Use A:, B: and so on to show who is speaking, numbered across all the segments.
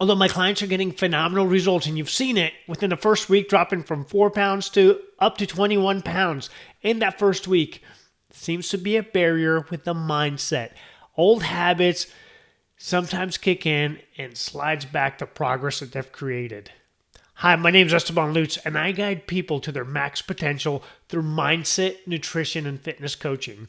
A: Although my clients are getting phenomenal results, and you've seen it within the first week, dropping from 4 pounds to up to 21 pounds in that first week, seems to be a barrier with the mindset. Old habits sometimes kick in and slides back the progress that they've created. Hi, my name is Esteban Lutz, and I guide people to their max potential through mindset, nutrition, and fitness coaching.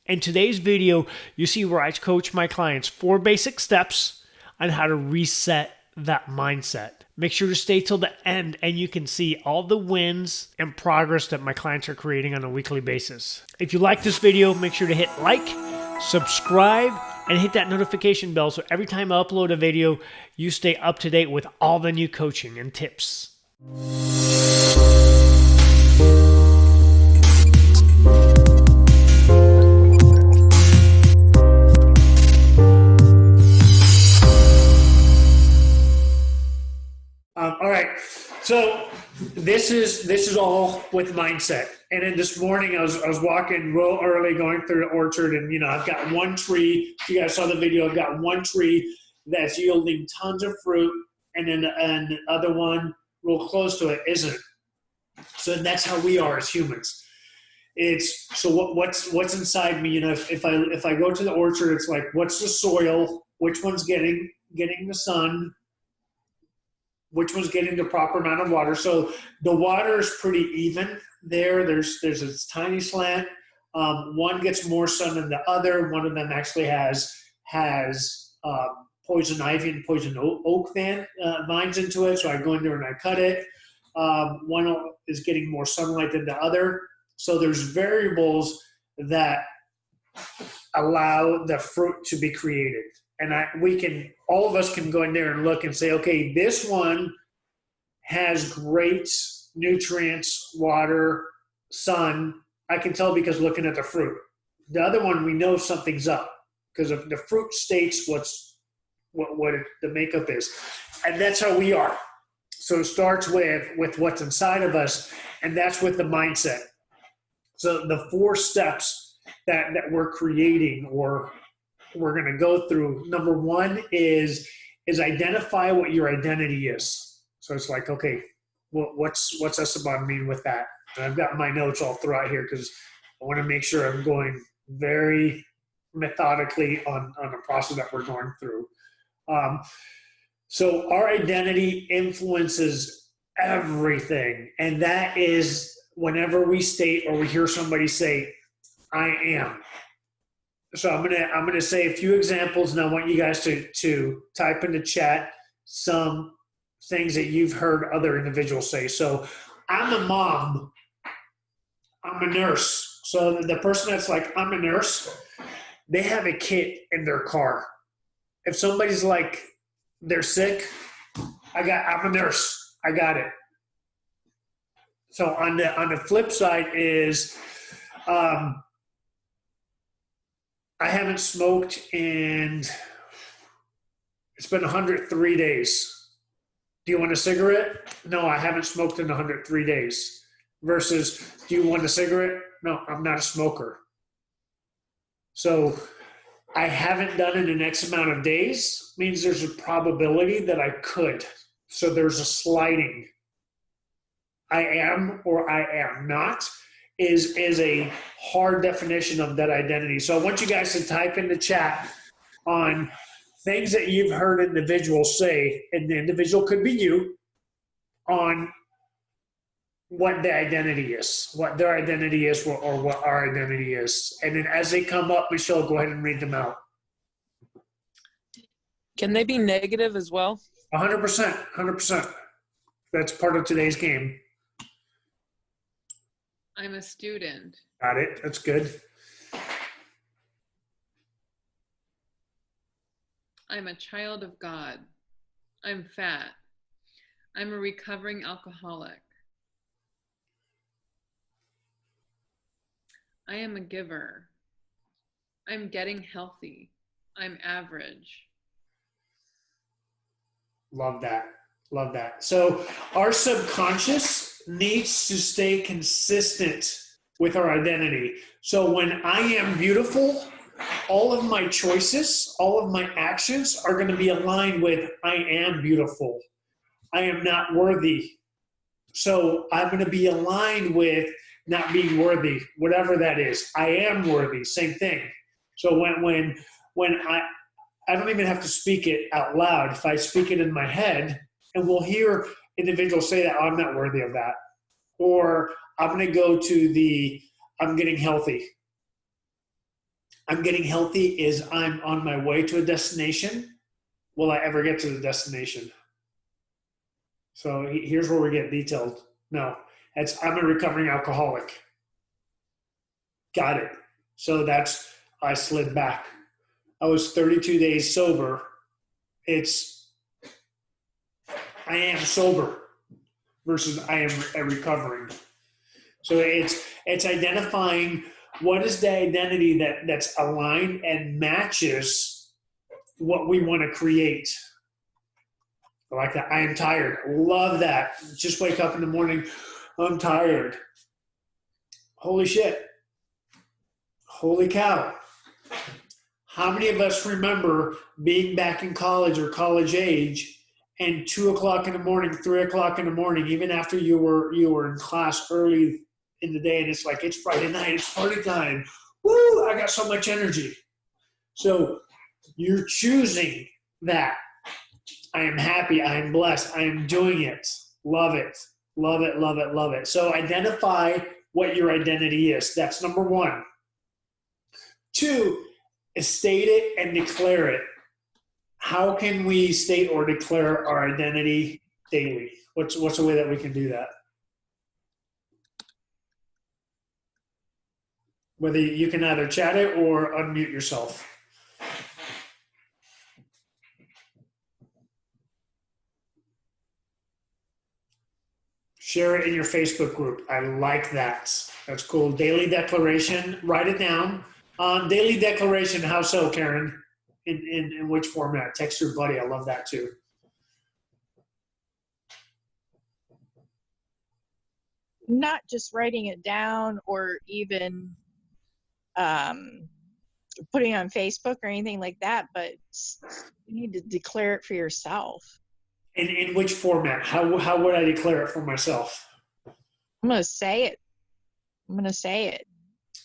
A: In today's video, you see where I coach my clients 4 basic steps on how to reset that mindset. Make sure to stay till the end and you can see all the wins and progress that my clients are creating on a weekly basis. If you like this video, make sure to hit like, subscribe, and hit that notification bell so every time I upload a video, you stay up to date with all the new coaching and tips. All right, so this is all with mindset. And then this morning I was walking real early, going through the orchard, and I've got one tree. If you guys saw the video, I've got one tree that's yielding tons of fruit, and then the other one real close to it isn't. So that's how we are as humans. It's so what's inside me. If I go to the orchard, it's like, what's the soil? Which one's getting the sun? Which one's getting the proper amount of water? So the water is pretty even there. There's this tiny slant. One gets more sun than the other. One of them actually has poison ivy and poison oak vines into it. So I go in there and I cut it. One is getting more sunlight than the other. So there's variables that allow the fruit to be created. And all of us can go in there and look and say, okay, this one has great nutrients, water, sun. I can tell because looking at the fruit. The other one, we know something's up because of the fruit states what the makeup is. And that's how we are. So it starts with what's inside of us, and that's with the mindset. So the 4 steps that we're creating or we're going to go through. Number 1 is identify what your identity is. So it's like, okay, what's Esteban mean with that? And I've got my notes all throughout here because I want to make sure I'm going very methodically on the process that we're going through. So our identity influences everything, and that is whenever we state or we hear somebody say, "I am." So I'm gonna say a few examples, and I want you guys to type in the chat some things that you've heard other individuals say. So I'm a mom. I'm a nurse. So the person that's like, I'm a nurse, they have a kit in their car. If somebody's like, they're sick, I'm a nurse. I got it. So on the flip side is, I haven't smoked it's been 103 days. Do you want a cigarette? No, I haven't smoked in 103 days. Versus, do you want a cigarette? No, I'm not a smoker. So I haven't done it in X amount of days means there's a probability that I could. So there's a sliding. I am or I am not is a hard definition of that identity. So I want you guys to type in the chat on things that you've heard individuals say, and the individual could be you, on what the identity is, what their identity is, or what our identity is. And then as they come up, Michelle, go ahead and read them out.
B: Can they be negative as well?
A: 100%, 100%. That's part of today's game.
C: I'm a student.
A: Got it. That's good.
C: I'm a child of God. I'm fat. I'm a recovering alcoholic. I am a giver. I'm getting healthy. I'm average.
A: Love that. Love that. So our subconscious needs to stay consistent with our identity. So when I am beautiful, all of my choices, all of my actions are going to be aligned with I am beautiful. I am not worthy. So I'm going to be aligned with not being worthy, whatever that is. I am worthy, same thing. So when I don't even have to speak it out loud. If I speak it in my head, and we'll hear individuals say that, oh, I'm not worthy of that. Or I'm going to go to I'm getting healthy. I'm getting healthy is I'm on my way to a destination. Will I ever get to the destination? So here's where we get detailed. No, I'm a recovering alcoholic. Got it. So I slid back. I was 32 days sober. I am sober versus I am recovering. So it's identifying what is the identity that's aligned and matches what we want to create. I like that. I am tired. Love that. Just wake up in the morning. I'm tired. Holy shit. Holy cow. How many of us remember being back in college or college age and 2 o'clock in the morning, 3 o'clock in the morning, even after you were in class early in the day, and it's like, it's Friday night, it's party time. Woo, I got so much energy. So you're choosing that. I am happy, I am blessed, I am doing it. Love it, love it, love it, love it. So identify what your identity is. That's number one. 2, is state it and declare it. How can we state or declare our identity daily? What's a way that we can do that? Whether you can either chat it or unmute yourself. Share it in your Facebook group. I like that. That's cool. Daily declaration. Write it down. Daily declaration. How so, Karen? In which format? Text your buddy. I love that too.
D: Not just writing it down or even putting it on Facebook or anything like that, but you need to declare it for yourself.
A: And in which format? How would I declare it for myself?
D: I'm going to say it.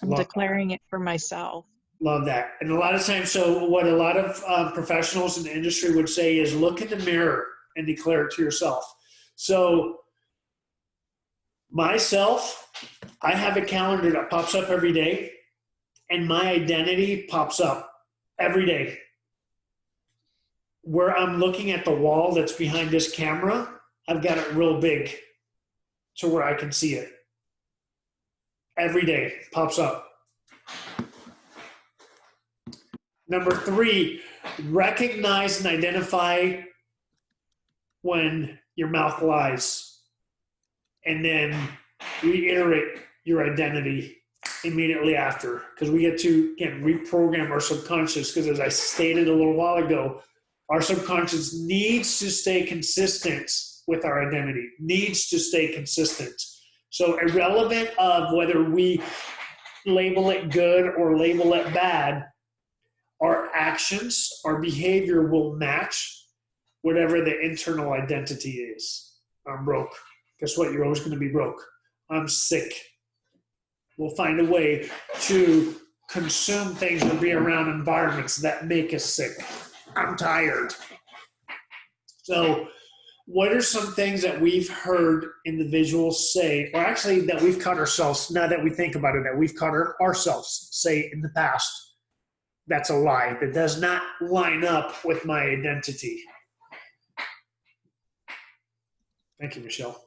D: I'm declaring it for myself.
A: Love that. And a lot of times, so what a lot of professionals in the industry would say is look in the mirror and declare it to yourself. So myself, I have a calendar that pops up every day, and my identity pops up every day. Where I'm looking at the wall that's behind this camera, I've got it real big to where I can see it. Every day pops up. Number 3, recognize and identify when your mouth lies. And then reiterate your identity immediately after. Because we get to, again, reprogram our subconscious. Because as I stated a little while ago, our subconscious needs to stay consistent with our identity, needs to stay consistent. So irrelevant of whether we label it good or label it bad, our actions, our behavior will match whatever the internal identity is. I'm broke. Guess what? You're always going to be broke. I'm sick. We'll find a way to consume things or be around environments that make us sick. I'm tired. So what are some things that we've heard individuals say, or actually that we've caught ourselves, now that we think about it, that we've caught ourselves say in the past? That's a lie. That does not line up with my identity. Thank you, Michelle.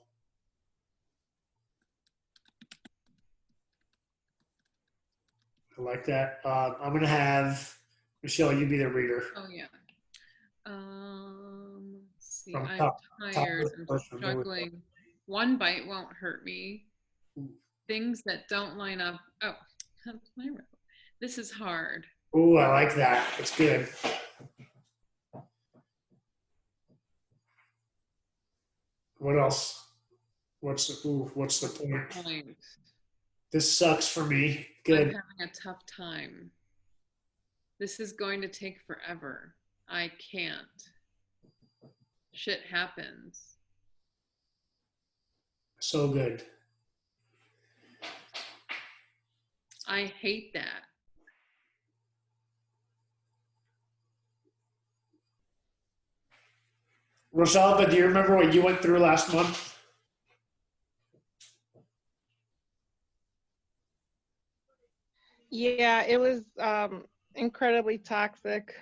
A: I like that. I'm going to have Michelle, you be the reader.
C: Oh, yeah. Let's see. I'm tired. I'm struggling. One bite won't hurt me. Things that don't line up. Oh, that's my row. This is hard.
A: Ooh, I like that. It's good. What else? What's the point? This sucks for me. Good.
C: I'm having a tough time. This is going to take forever. I can't. Shit happens.
A: So good.
C: I hate that.
A: Rosalba, do you remember what you went through last month?
E: Yeah, it was incredibly toxic.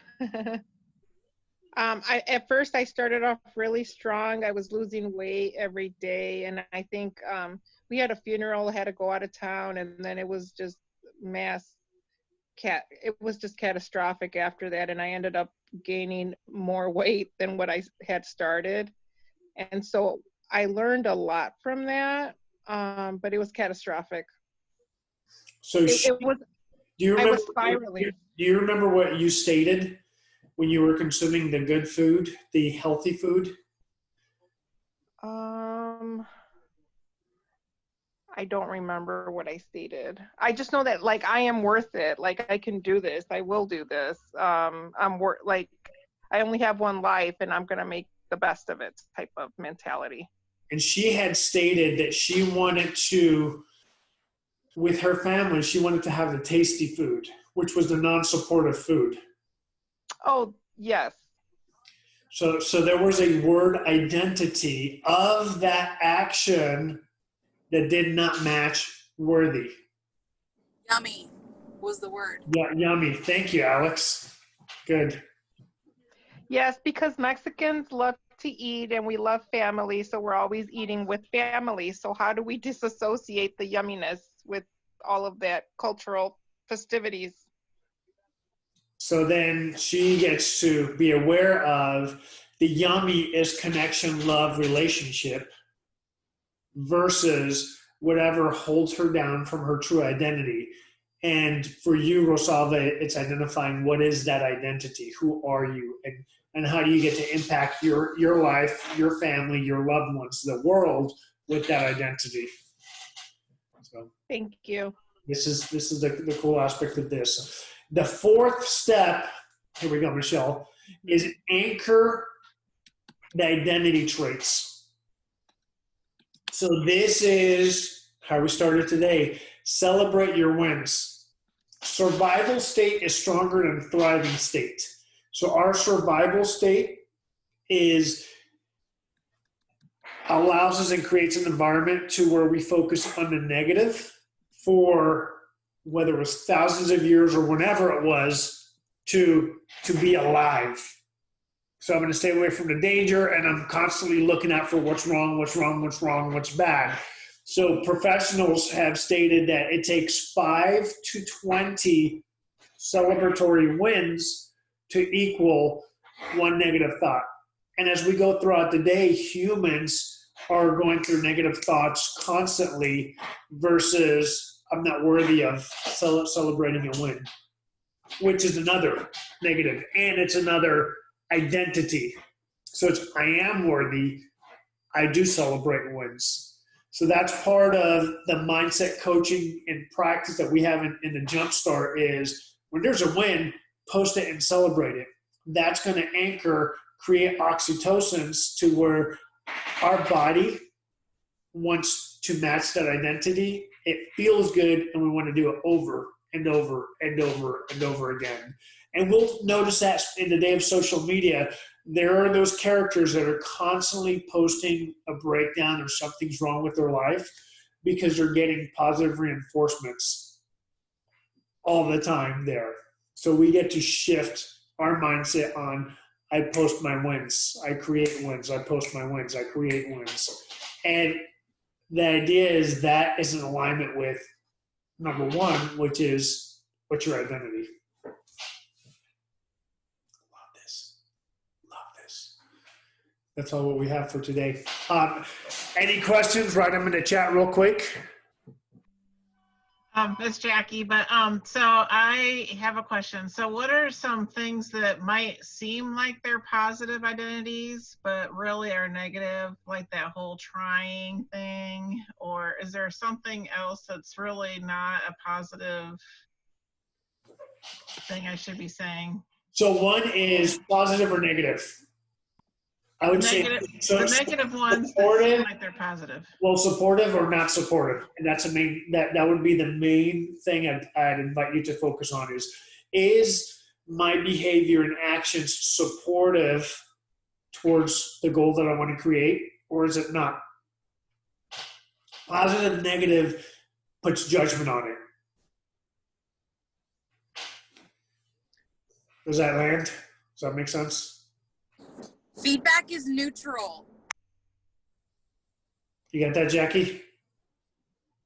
E: At first I started off really strong. I was losing weight every day, and I think we had a funeral, had to go out of town, and then it was just it was just catastrophic after that, and I ended up gaining more weight than what I had started. And so I learned a lot from that, but it was catastrophic.
A: So
E: It was.
A: do you
E: I
A: remember?
E: was spiraling.
A: Do you remember what you stated when you were consuming the good food, the healthy food?
E: I don't remember what I stated. I just know that like I am worth it. Like I can do this. I will do this. Like I only have one life, and I'm gonna make the best of it. Type of mentality.
A: And she had stated that she wanted to, with her family, she wanted to have the tasty food, which was the non-supportive food.
E: Oh yes.
A: So there was a word identity of that action that did not match worthy.
F: Yummy was the word.
A: Yeah, yummy. Thank you, Alex. Good.
E: Yes, because Mexicans love to eat and we love family, so we're always eating with family. So how do we disassociate the yumminess with all of that cultural festivities?
A: So then she gets to be aware of the yummy is connection, love, relationship versus whatever holds her down from her true identity. And for you, Rosalva, it's identifying what is that identity? Who are you? And how do you get to impact your life, your family, your loved ones, the world with that identity? So
E: Thank you.
A: this is the cool aspect of this. The fourth step, here we go, Michelle, is anchor the identity traits. So this is how we started today. Celebrate your wins. Survival state is stronger than thriving state. So our survival state allows us and creates an environment to where we focus on the negative for whether it was thousands of years or whenever it was to be alive. So I'm going to stay away from the danger, and I'm constantly looking out for what's wrong, what's bad. So professionals have stated that it takes 5 to 20 celebratory wins to equal one negative thought. And as we go throughout the day, humans are going through negative thoughts constantly versus I'm not worthy of celebrating a win, which is another negative, and it's another identity. So it's I am worthy. I do celebrate wins. So that's part of the mindset coaching and practice that we have in the Jumpstart is when there's a win, post it and celebrate it. That's going to anchor, create oxytocins to where our body wants to match that identity. It feels good, and we want to do it over and over and over and over again. And we'll notice that in the day of social media, there are those characters that are constantly posting a breakdown or something's wrong with their life because they're getting positive reinforcements all the time there. So we get to shift our mindset on I post my wins, I create wins, I post my wins, I create wins. And the idea is that is in alignment with number one, which is what's your identity? Love this. That's all what we have for today. Any questions? Write them in the chat real quick.
G: It's Jackie, but so I have a question. So what are some things that might seem like they're positive identities, but really are negative, like that whole trying thing? Or is there something else that's really not a positive thing I should be saying?
A: So one is positive or negative. I would say
G: The negative ones that
A: supportive.
G: seem like they're positive.
A: Well, supportive or not supportive, and that's that would be the main thing I'd invite you to focus on is my behavior and actions supportive towards the goal that I want to create, or is it not? Positive, negative puts judgment on it. Does that land? Does that make sense?
F: Feedback is neutral.
A: You got that, Jackie?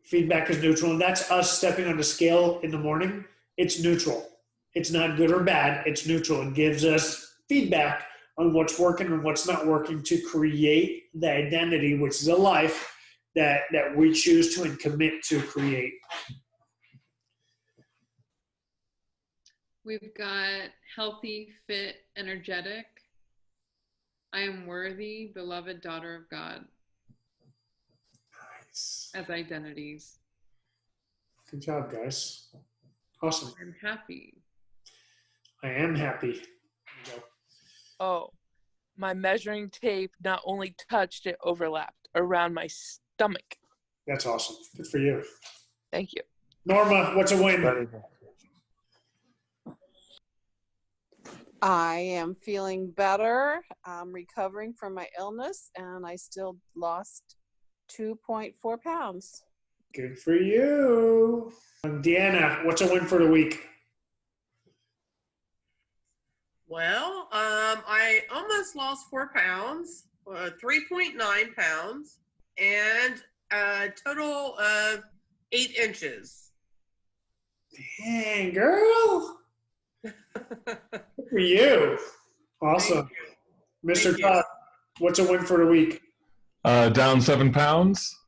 A: Feedback is neutral, and that's us stepping on the scale in the morning. It's neutral. It's not good or bad. It's neutral. It gives us feedback on what's working and what's not working to create the identity, which is a life that we choose to and commit to create.
C: We've got healthy, fit, energetic. I am worthy, beloved daughter of God.
A: Nice.
C: As identities.
A: Good job, guys. Awesome.
C: I'm happy.
A: I am happy.
B: Oh, my measuring tape not only touched, it overlapped around my stomach.
A: That's awesome. Good for you.
B: Thank you.
A: Norma, what's a win?
H: I am feeling better. I'm recovering from my illness, and I still lost 2.4 pounds.
A: Good for you. Deanna, what's a win for the week?
I: Well, I almost lost 4 pounds, 3.9 pounds, and a total of 8 inches.
A: Dang, girl. Good for you. Awesome. Mr. Todd, what's a win for the week?
J: Down 7 pounds,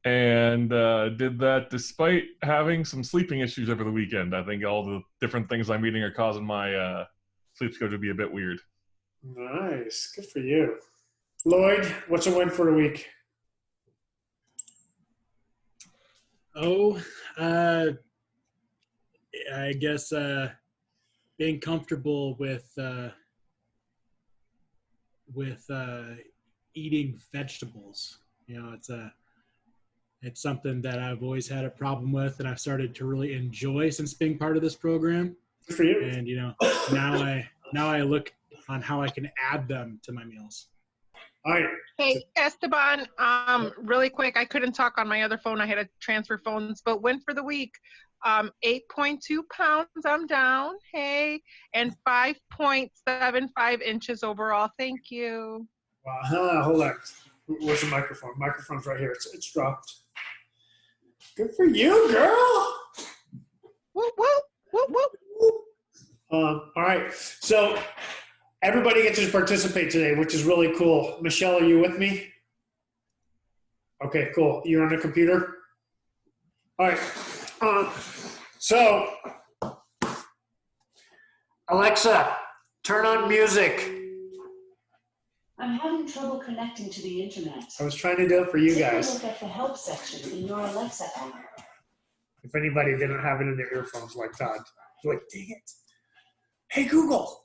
J: and did that despite having some sleeping issues over the weekend. I think all the different things I'm eating are causing my sleep schedule to be a bit weird.
A: Nice. Good for you. Lloyd, what's a win for the week?
K: I guess being comfortable with eating vegetables. You know, it's something that I've always had a problem with, and I've started to really enjoy since being part of this program.
A: Good for you.
K: And you know, now I look on how I can add them to my meals.
A: All right.
E: Hey, Esteban, really quick, I couldn't talk on my other phone. I had to transfer phones, but win for the week. 8.2 pounds, I'm down. Hey, and 5.75 inches overall. Thank you.
A: Wow. Hold on. Where's the microphone? Microphone's right here. It's dropped. Good for you, girl.
E: Whoop, whoop, whoop, whoop.
A: All right. So everybody gets to participate today, which is really cool. Michelle, are you with me? Okay, cool. You're on the computer? All right. So, Alexa, turn on music.
L: I'm having trouble connecting to the internet.
A: I was trying to do it for you guys.
L: Take a look at the help section in your Alexa app.
A: If anybody didn't have it in their earphones like Todd, like, dang it. Hey, Google.